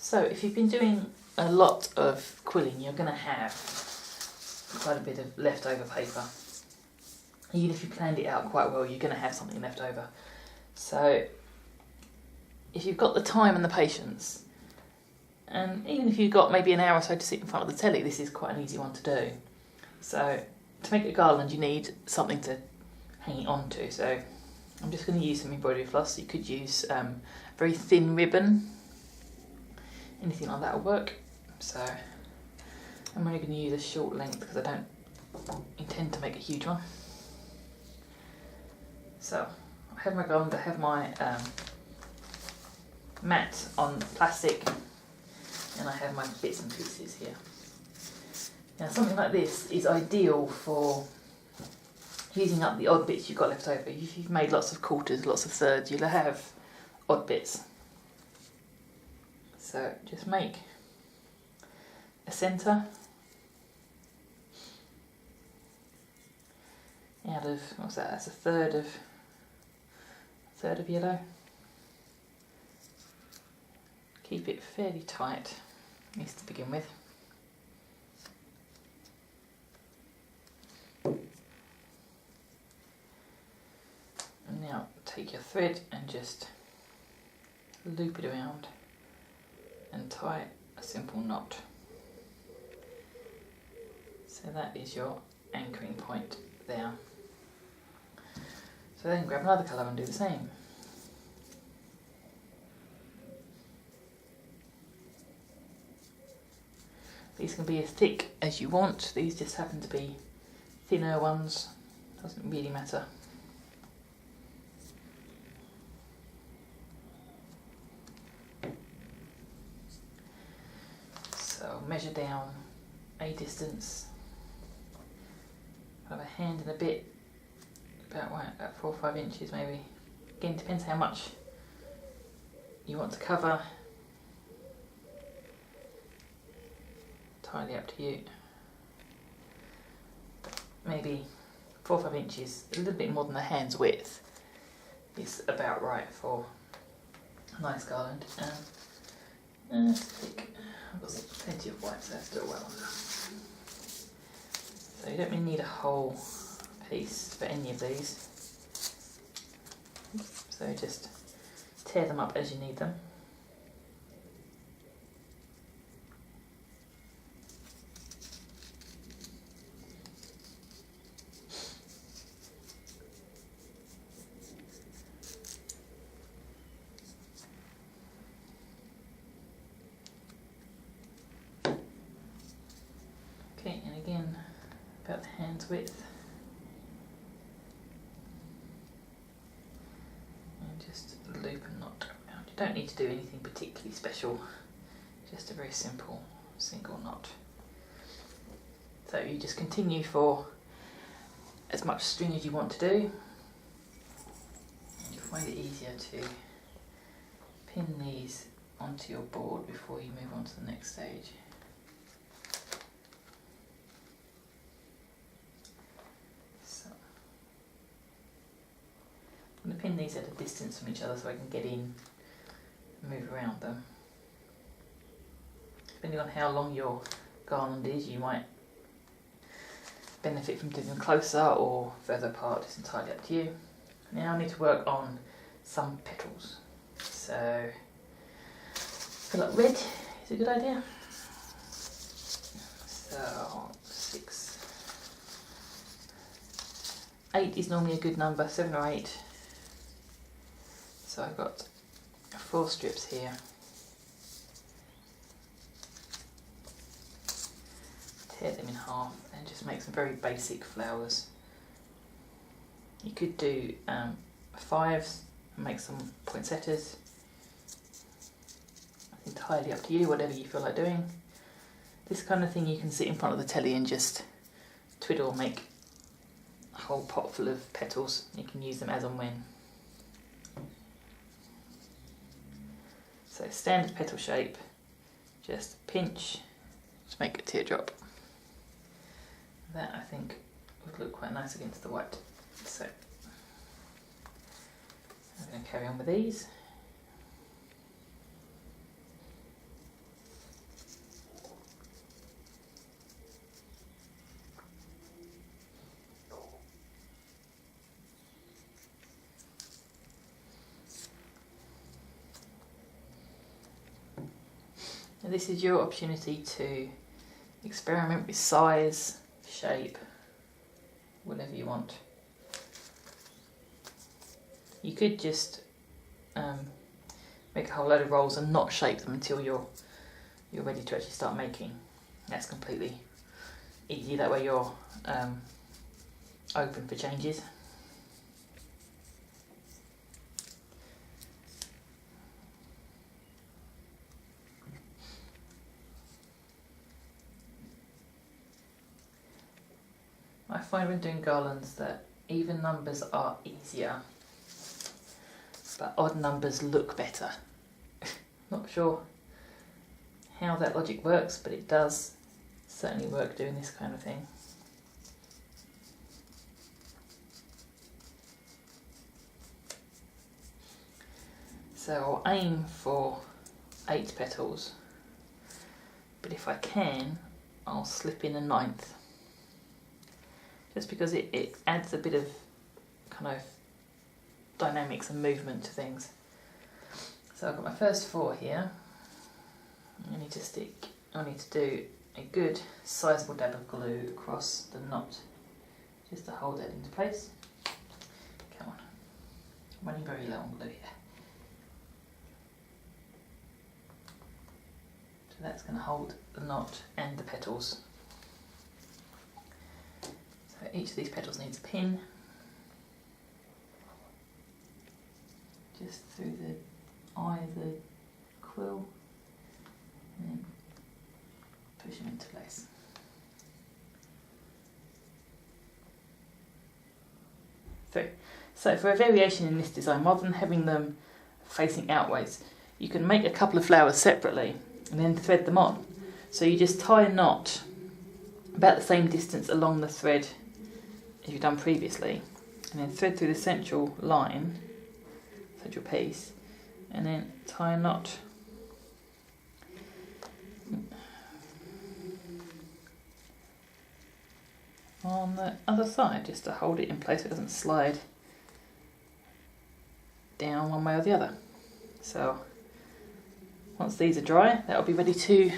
So if you've been doing a lot of quilling, you're going to have quite a bit of leftover paper. Even if you planned it out quite well, you're going to have something left over. So if you've got the time and the patience, and even if you've got maybe an hour or so to sit in front of the telly, this is quite an easy one to do. So to make a garland, you need something to hang it onto. So I'm just going to use some embroidery floss. You could use very thin ribbon. Anything like that will work. So I'm only going to use a short length because I don't intend to make a huge one. So I have my garland, I have my mat on plastic, and I have my bits and pieces here. Now something like this is ideal for using up the odd bits you've got left over. If you've made lots of quarters, lots of thirds, you'll have odd bits. So just make a centre out of, what's that, that's a third of yellow. Keep it fairly tight, at least to begin with. And now take your thread and just loop it around and tie a simple knot. So that is your anchoring point there. So then grab another colour and do the same. These can be as thick as you want. These just happen to be thinner ones. Doesn't really matter. So measure down a distance of a hand and a bit, about 4 or 5 inches maybe. Again, depends how much you want to cover. Entirely up to you. Maybe 4 or 5 inches, a little bit more than the hand's width, is about right for a nice garland. Thick. I've got plenty of white, so that's still well enough. So you don't really need a whole piece for any of these. So just tear them up as you need them. Okay, and again, about the hand's width. And just loop and knot around. You don't need to do anything particularly special, just a very simple single knot. So you just continue for as much string as you want to do. You'll find it easier to pin these onto your board before you move on to the next stage. I'm going to pin these at a distance from each other so I can get in and move around them. Depending on how long your garland is, you might benefit from doing them closer or further apart. It's entirely up to you. Now I need to work on some petals. So I feel like red is a good idea. So 6. 8 is normally a good number, 7 or 8. So I've got 4 strips here. Tear them in half and just make some very basic flowers. You could do 5s and make some poinsettias. It's entirely up to you, whatever you feel like doing. This kind of thing you can sit in front of the telly and just twiddle, make a whole pot full of petals. You can use them as and when. So standard petal shape, just pinch to make a teardrop. That I think would look quite nice against the white. So I'm going to carry on with these. this is your opportunity to experiment with size, shape, whatever you want. You could just make a whole load of rolls and not shape them until you're ready to actually start making. That's completely easy, that way you're open for changes. I find when doing garlands that even numbers are easier, but odd numbers look better. Not sure how that logic works, but it does certainly work doing this kind of thing. So I'll aim for 8 petals, but if I can, I'll slip in a 9th. Just because it adds a bit of kind of dynamics and movement to things. So I've got my first 4 here. I need to do a good sizable dab of glue across the knot just to hold that into place. Come on, I'm running very low on glue here. So that's going to hold the knot and the petals. So each of these petals needs a pin. Just through the eye of the quill, and then push them into place. So for a variation in this design, rather than having them facing outwards, you can make a couple of flowers separately and then thread them on. So you just tie a knot about the same distance along the thread as you've done previously, and then thread through the central line, central piece, and then tie a knot on the other side just to hold it in place so it doesn't slide down one way or the other. So once these are dry, that'll be ready to